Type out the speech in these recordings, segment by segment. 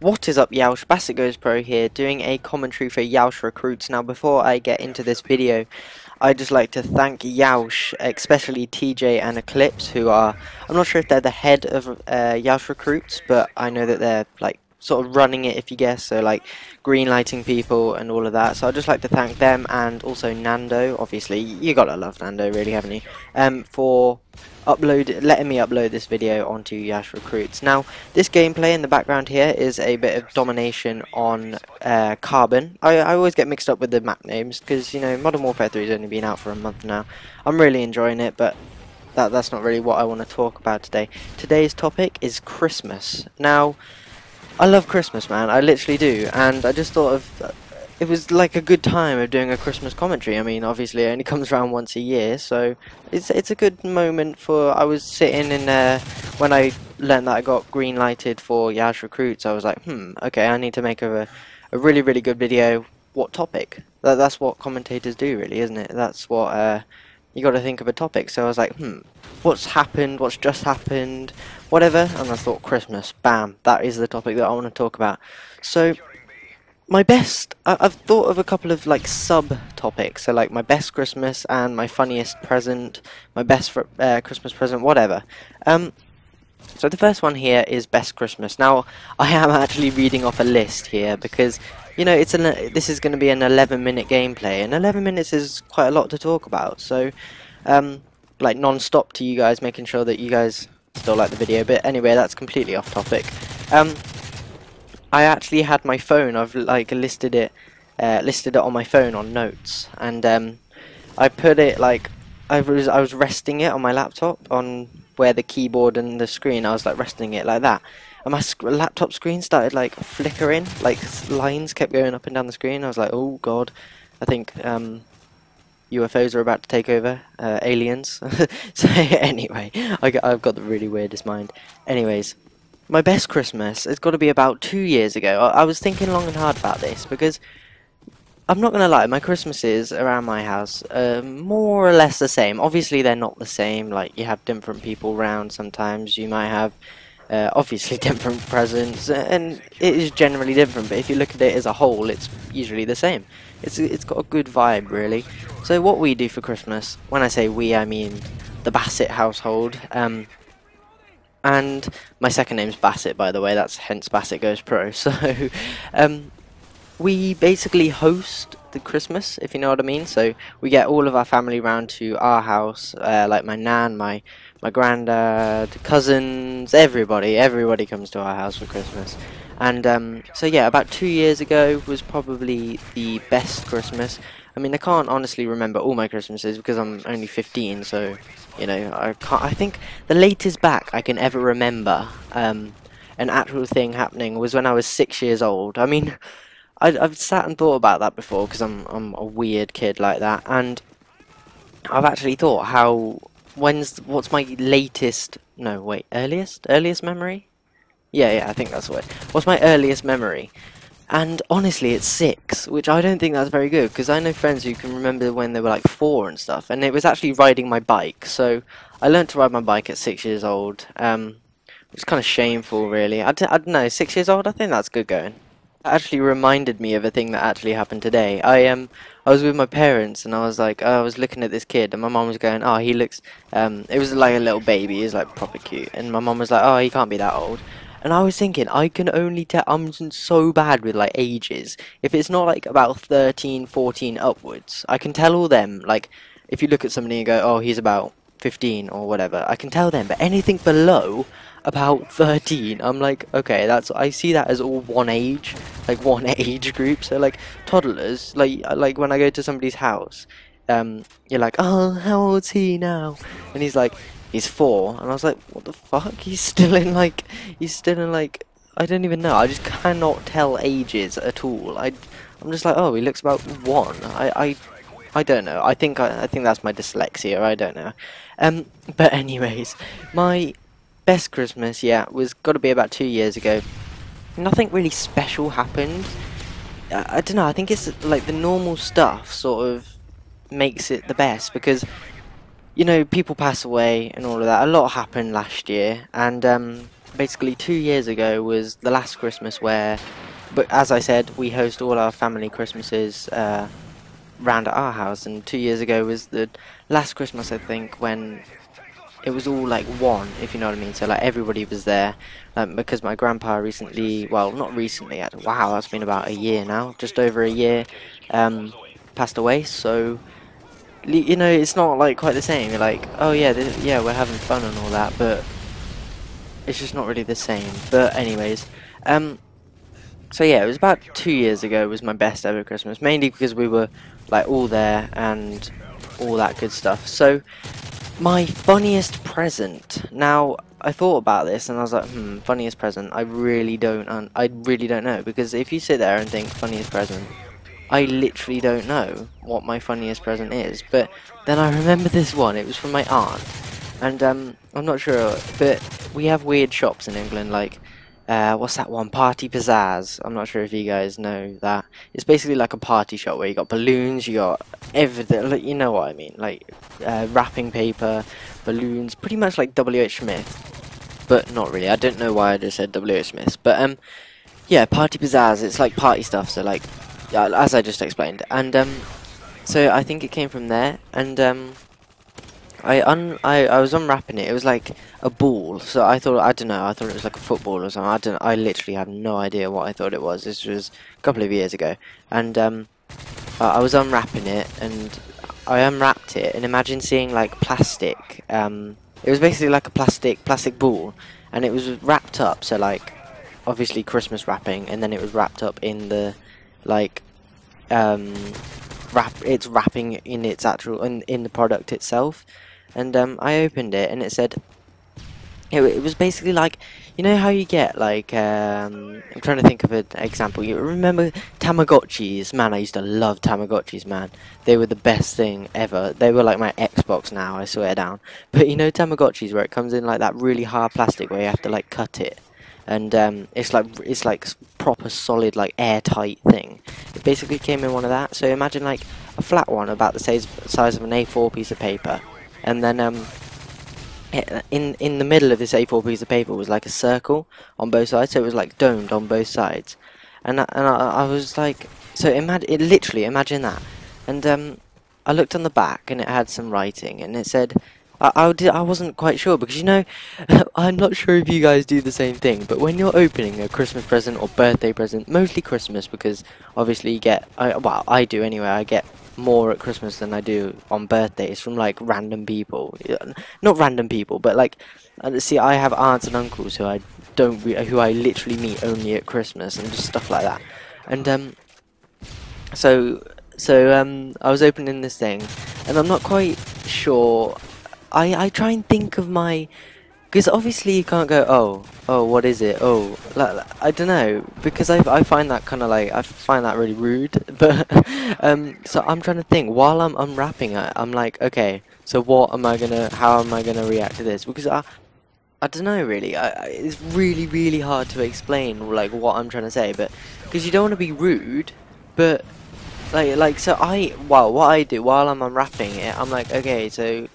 What is up, Yeousch? BassettGoesPro here, doing a commentary for Yeousch Recruits. Now, before I get into this video, I'd just like to thank Yeousch, especially TJ and Eclipse, who are, I'm not sure if they're the head of Yeousch Recruits, but I know that they're, like, sort of running it, if you guess, so, like, green lighting people and all of that. So I'd just like to thank them, and also Nando, obviously, you gotta love Nando, really, haven't you, for letting me upload this video onto Yeousch Recruits. Now, this gameplay in the background here is a bit of domination on Carbon. I always get mixed up with the map names because, you know, Modern Warfare 3 has only been out for a month now. I'm really enjoying it, but that's not really what I want to talk about today. Today's topic is Christmas. Now, I love Christmas, man. I literally do, and I just thought of it was like a good time of doing a Christmas commentary. I mean, obviously it only comes around once a year, so it's a good moment for. I was sitting in when I learned that I got green lighted for Yeousch Recruits. I was like, okay, I need to make a really good video. What topic? That's what commentators do, really, isn't it? That's what you got to think of a topic. So I was like, what's happened? What's just happened? Whatever. And I thought, Christmas. Bam. That is the topic that I want to talk about. So. I've thought of a couple of like sub-topics, so like my best Christmas and my funniest present, my best Christmas present, whatever. So the first one here is best Christmas. Now, I am actually reading off a list here because, you know, this is going to be an 11-minute gameplay, and 11 minutes is quite a lot to talk about, so, like, non-stop to you guys, making sure that you guys still like the video, but anyway, that's completely off topic. I actually had my phone. I've like listed it on my phone on notes, and I put it like I was resting it on my laptop on where the keyboard and the screen. I was like resting it like that, and my laptop screen started like flickering, like lines kept going up and down the screen. I was like, oh god, I think UFOs are about to take over, aliens. So anyway, I've got the really weirdest mind. Anyways. My best Christmas has got to be about 2 years ago. I was thinking long and hard about this because I'm not going to lie, my Christmases around my house are more or less the same. Obviously they're not the same, like you have different people around sometimes, you might have obviously different presents, and it is generally different, but if you look at it as a whole, it's usually the same. It's got a good vibe, really. So what we do for Christmas, when I say we, I mean the Bassett household, and my second name's Bassett, by the way, that's hence BassettGoesPro. So, we basically host the Christmas, if you know what I mean. So, we get all of our family round to our house, like my nan, my granddad, cousins, everybody comes to our house for Christmas. And, so yeah, about 2 years ago was probably the best Christmas. I mean, I can't honestly remember all my Christmases because I'm only 15, so, you know, I think the latest back I can ever remember, an actual thing happening was when I was 6 years old. I mean, I've sat and thought about that before because I'm a weird kid like that, and I've actually thought what's my latest, no, wait, earliest memory? Yeah, I think that's what. What's my earliest memory? And honestly, it's 6, which I don't think that's very good, because I know friends who can remember when they were like 4 and stuff, and it was actually riding my bike. So I learned to ride my bike at 6 years old, which is kind of shameful, really. I don't know, 6 years old, I think that's good going. That actually reminded me of a thing that actually happened today. I was with my parents, and I was like, I was looking at this kid, and my mom was going, oh, he looks, it was like a little baby, he was like proper cute, and my mom was like, oh, he can't be that old. And I was thinking, I can only tell, I'm so bad with, like, ages. If it's not, like, about 13, 14 upwards, I can tell all them, like, if you look at somebody and go, oh, he's about 15 or whatever, I can tell them. But anything below about 13, I'm like, okay, I see that as all one age, like, one age group. So, like, toddlers, like when I go to somebody's house, you're like, oh, how old's he now? And he's like, he's 4, and I was like, what the fuck? He's still in like, I don't even know. I just cannot tell ages at all. I'm just like, oh, he looks about 1. I don't know. I think that's my dyslexia. I don't know. But anyways, my best Christmas, yeah, was got to be about 2 years ago. Nothing really special happened. I don't know. I think it's like the normal stuff sort of makes it the best because, you know, people pass away and all of that. A lot happened last year, and basically 2 years ago was the last Christmas where, but as I said, we host all our family Christmases round at our house, and 2 years ago was the last Christmas, I think, when it was all like one, if you know what I mean. So like everybody was there, because my grandpa recently, well, not recently, wow, that's been about a year now, just over a year, passed away. So you know, it's not like quite the same. You're like, oh yeah, yeah, we're having fun and all that, but it's just not really the same. But anyways, so yeah, it was about 2 years ago was my best ever Christmas, mainly because we were like all there and all that good stuff. So my funniest present. Now I thought about this and I was like, funniest present. I really don't know, because if you sit there and think funniest present, I literally don't know what my funniest present is. But then I remember this one. It was from my aunt, and I'm not sure, but we have weird shops in England, like what's that one? Party Pizzazz. I'm not sure if you guys know that. It's basically like a party shop where you got balloons, you got everything. Like, you know what I mean? Like wrapping paper, balloons, pretty much like WH Smith, but not really. I don't know why I just said WH Smith, but yeah, Party Pizzazz. It's like party stuff. So like, as I just explained, and so I think it came from there, and I was unwrapping it. It was like a ball, so I thought it was like a football or something. I literally have no idea what I thought it was. This was a couple of years ago, and I was unwrapping it, and I unwrapped it, and imagine seeing like plastic. It was basically like a plastic ball, and it was wrapped up. So like, obviously Christmas wrapping, and then it was wrapped up in the like it's wrapping in its actual in the product itself. And I opened it, and it said it was basically like, you know how you get like I'm trying to think of an example. You remember Tamagotchis? Man, I used to love Tamagotchis, man. They were the best thing ever. They were like my Xbox now, I swear down. But you know Tamagotchis, where it comes in like that really hard plastic where you have to like cut it, and it's like proper solid, like airtight thing. It basically came in one of that. So imagine like a flat one about the size of an A4 piece of paper, and then in the middle of this A4 piece of paper was like a circle on both sides, so it was like domed on both sides, and I was like, so literally imagine that, and I looked on the back, and it had some writing, and it said, I wasn't quite sure, because you know, I'm not sure if you guys do the same thing, but when you're opening a Christmas present or birthday present, mostly Christmas, because obviously you get, well, I do anyway, I get more at Christmas than I do on birthdays from like random people. Not random people, but like, see, I have aunts and uncles who I literally meet only at Christmas, and just stuff like that. And so I was opening this thing, and I'm not quite sure. I try and think of my, because obviously you can't go, oh, what is it? Oh, I don't know, because I find that kind of like, I find that really rude. But so I'm trying to think while I'm unwrapping it. I'm like, okay, so how am I gonna react to this? Because I don't know really. It's really hard to explain like what I'm trying to say, but because you don't want to be rude, but so what I do while I'm unwrapping it, I'm like, okay, so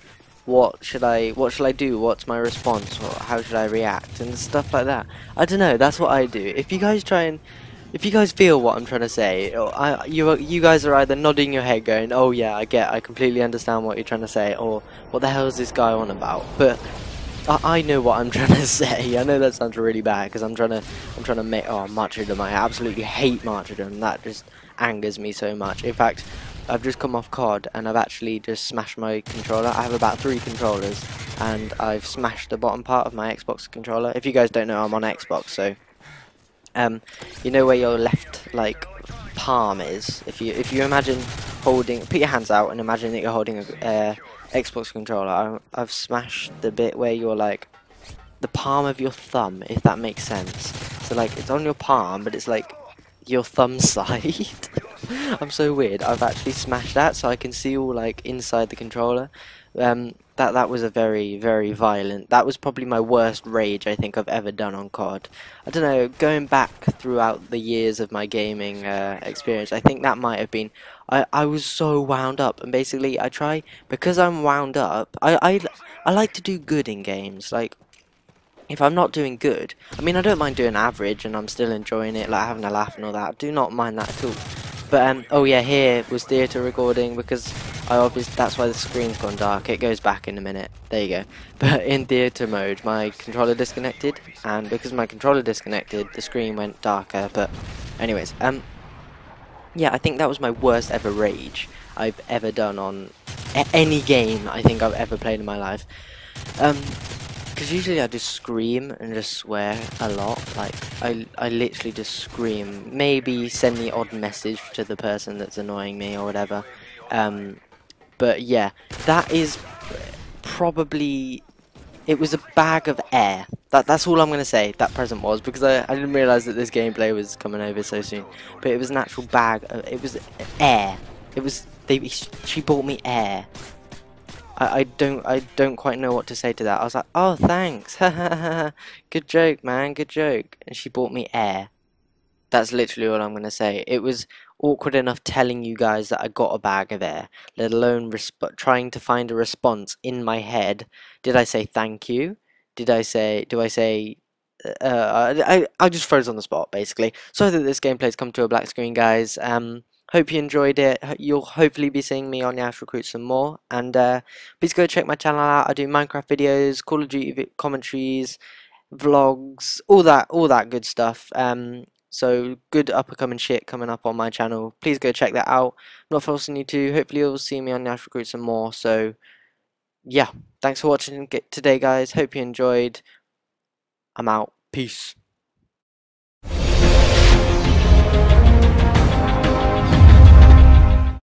what should I do? What's my response? Or how should I react? And stuff like that. I don't know. That's what I do. If you guys feel what I'm trying to say, or you guys are either nodding your head, going, "Oh yeah, I completely understand what you're trying to say," or "What the hell is this guy on about?" But I know what I'm trying to say. I know that sounds really bad, because I'm trying to make martyrdom. I absolutely hate martyrdom. That just angers me so much. In fact, I've just come off COD, and I've actually just smashed my controller. I have about 3 controllers, and I've smashed the bottom part of my Xbox controller. If you guys don't know, I'm on Xbox, so you know where your left like palm is. If you imagine put your hands out and imagine that you're holding a Xbox controller. I've smashed the bit where you're like the palm of your thumb, if that makes sense. So like it's on your palm, but it's like your thumb side. I'm so weird. I've actually smashed that, so I can see all like inside the controller. That was a very violent. That was probably my worst rage I think I've ever done on COD. I don't know. Going back throughout the years of my gaming experience, I think that might have been. I was so wound up, and basically because I'm wound up. I like to do good in games. Like if I'm not doing good, I mean, I don't mind doing average and I'm still enjoying it, like having a laugh and all that. I do not mind that at all. But oh yeah, here was theatre recording, because I obviously, that's why the screen's gone dark. It goes back in a minute. There you go. But in theatre mode, my controller disconnected, and because my controller disconnected, the screen went darker. But anyways, yeah, I think that was my worst ever rage I've ever done on any game I think I've ever played in my life. Because usually I just scream and just swear a lot. Like, I literally just scream. Maybe send the odd message to the person that's annoying me or whatever. But yeah, that is probably... It was a bag of air. That's all I'm going to say that present was, because I didn't realise that this gameplay was coming over so soon. But it was an actual bag of... It was air. It was... She bought me air. I don't quite know what to say to that. I was like, oh, thanks. Good joke, man. Good joke. And she bought me air. That's literally all I'm going to say. It was awkward enough telling you guys that I got a bag of air, let alone trying to find a response in my head. Did I say thank you? Do I say... I just froze on the spot, basically. So I think this gameplay's come to a black screen, guys. Hope you enjoyed it. You'll hopefully be seeing me on Yeousch Recruit some more. And please go check my channel out. I do Minecraft videos, Call of Duty commentaries, vlogs, all that good stuff. So good up and coming shit coming up on my channel. Please go check that out. I'm not forcing you to. Hopefully you'll see me on Yeousch Recruit some more. So yeah, thanks for watching today, guys. Hope you enjoyed. I'm out. Peace.